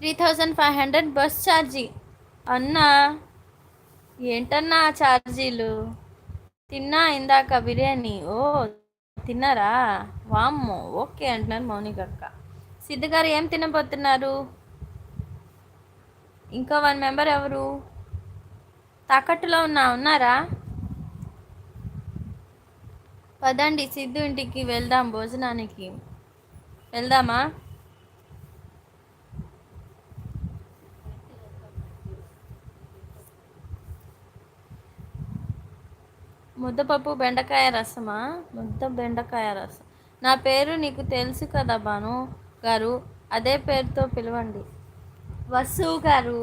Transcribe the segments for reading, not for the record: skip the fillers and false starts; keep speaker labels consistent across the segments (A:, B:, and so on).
A: 3500 bus charge. అన్నా ఏంటన్నా ఛార్జీలు? తిన్నా ఇందాక బిర్యానీ. ఓ తిన్నారా? వామ్మో ఓకే అంటున్నారు మౌనిక అక్క. సిద్ధు గారు ఏం తినబోతున్నారు? ఇంకో 1 మెంబర్ ఎవరు తాకట్టులో ఉన్నారా? పదండి సిద్ధు ఇంటికి వెళ్దాం, భోజనానికి వెళ్దామా? ముద్దపప్పు బెండకాయ రసమా? బెండకాయ రసం. నా పేరు నీకు తెలుసు కదా భాను గారు, అదే పేరుతో పిలవండి. వసు గారు.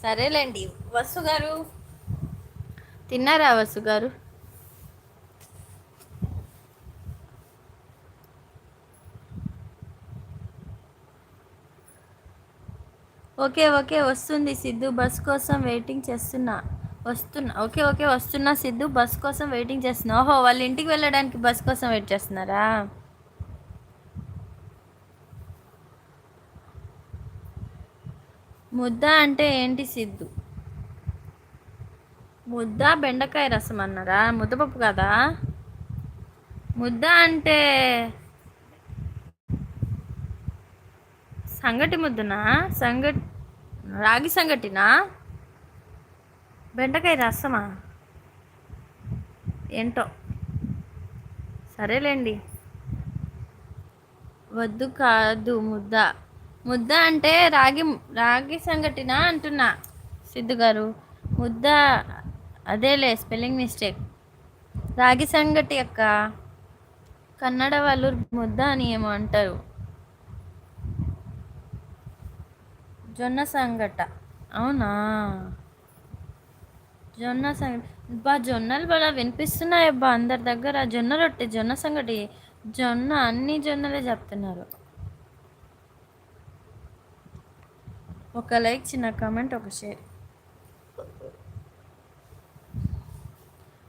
A: సరేలేండి వసు గారు. తిన్నారా వసు గారు? ఓకే ఓకే వస్తుంది సిద్ధు, బస్ కోసం వెయిటింగ్ చేస్తున్నా. ఓకే ఓకే వస్తున్నా సిద్ధు, బస్ కోసం వెయిటింగ్ చేస్తున్నా. ఓహో వాళ్ళ ఇంటికి వెళ్ళడానికి బస్ కోసం వెయిట్ చేస్తున్నారా? ముద్ద అంటే ఏంటి సిద్ధు? ముద్ద బెండకాయ రసం అన్నారా? ముద్దపప్పు కదా. ముద్ద అంటే సంగటి ముద్దనా? రాగి సంగటినా? బెండకాయ రసమా? ఏంటో సరేలేండి. వద్దు కాదు ముద్ద అంటే రాగి సంగటినా అంటున్నా సిద్ధు గారు. ముద్ద అదేలే, స్పెల్లింగ్ మిస్టేక్. రాగి సంగటి అక్క. కన్నడ వాళ్ళు ముద్ద అని ఏమో అంటారు. జొన్న సంగట. అవునా? జొన్న సంగటి జొన్నలు బాగా వినిపిస్తున్నాయి అబ్బా అందరి దగ్గర. జొన్న రొట్టె, జొన్న సంగటి, జొన్న అన్ని జొన్నలే చెప్తున్నారు. ఒక లైక్, చిన్న కామెంట్, ఒక షేర్.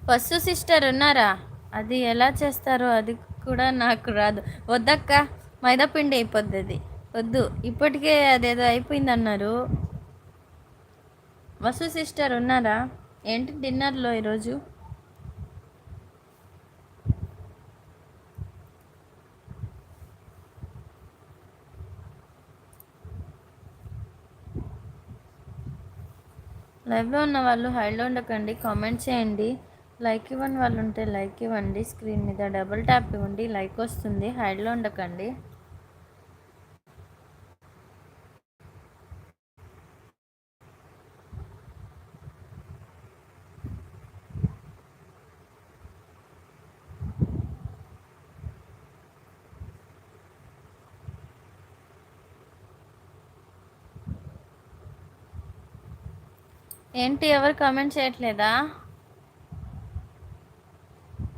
A: పస్సు సిస్టర్ ఉన్నారా? అది ఎలా చేస్తారో అది కూడా నాకు రాదు. వద్దక్క, మైదాపిండి అయిపోద్ది అది. వద్దు, ఇప్పటికే అదేదో అయిపోయింది అన్నారు. వసు సిస్టర్ ఉన్నారా? ఏంటి డిన్నర్లో ఈరోజు? లైవ్లో ఉన్న వాళ్ళు హైలో ఉండకండి, కామెంట్ చేయండి. లైక్ ఇవ్వని వాళ్ళు ఉంటే లైక్ ఇవ్వండి. స్క్రీన్ మీద డబుల్ ట్యాప్ ఇవ్వండి, లైక్ వస్తుంది. హైలో ఉండకండి. ఏంటి ఎవరు కామెంట్ చేయట్లేదా?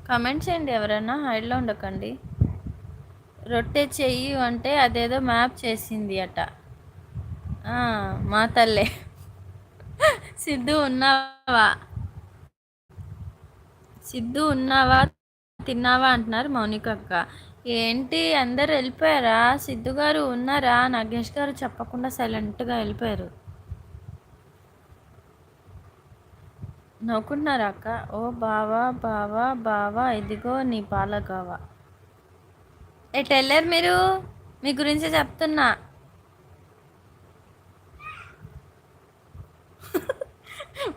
A: కామెంట్ చేయండి ఎవరైనా, హైడ్లో ఉండకండి. రొట్టె చెయ్యి అంటే అదేదో మ్యాప్ చేసింది అట. మా తల్లే. సిద్ధు ఉన్నావా? సిద్ధు ఉన్నావా, తిన్నావా అంటున్నారు మౌనిక అక్క. ఏంటి అందరు వెళ్ళిపోయారా? సిద్ధు గారు ఉన్నారా? నాగేష్ గారు చెప్పకుండా సైలెంట్గా వెళ్ళిపోయారు. నవ్వుకుంటున్నారా అక్క? ఓ బావా బావా బావా, ఇదిగో నీ పాలగావా. ఎటు వెళ్ళారు మీరు? మీ గురించి చెప్తున్నా.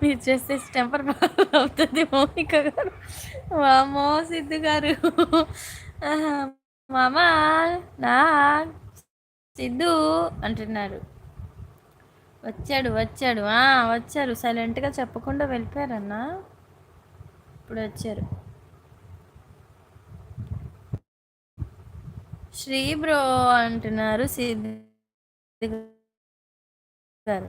A: మీరు చేస్తే టెంపర్ అవుతుంది మౌనిక గారు. వామో సిద్ధు గారు. మామా నా సిద్ధు అంటున్నారు. వచ్చాడు వచ్చారు. సైలెంట్గా చెప్పకుండా వెళ్ళిపోయారన్నా. ఇప్పుడు వచ్చారు. శ్రీ బ్రో అంటున్నారు సిద్ధు గారు.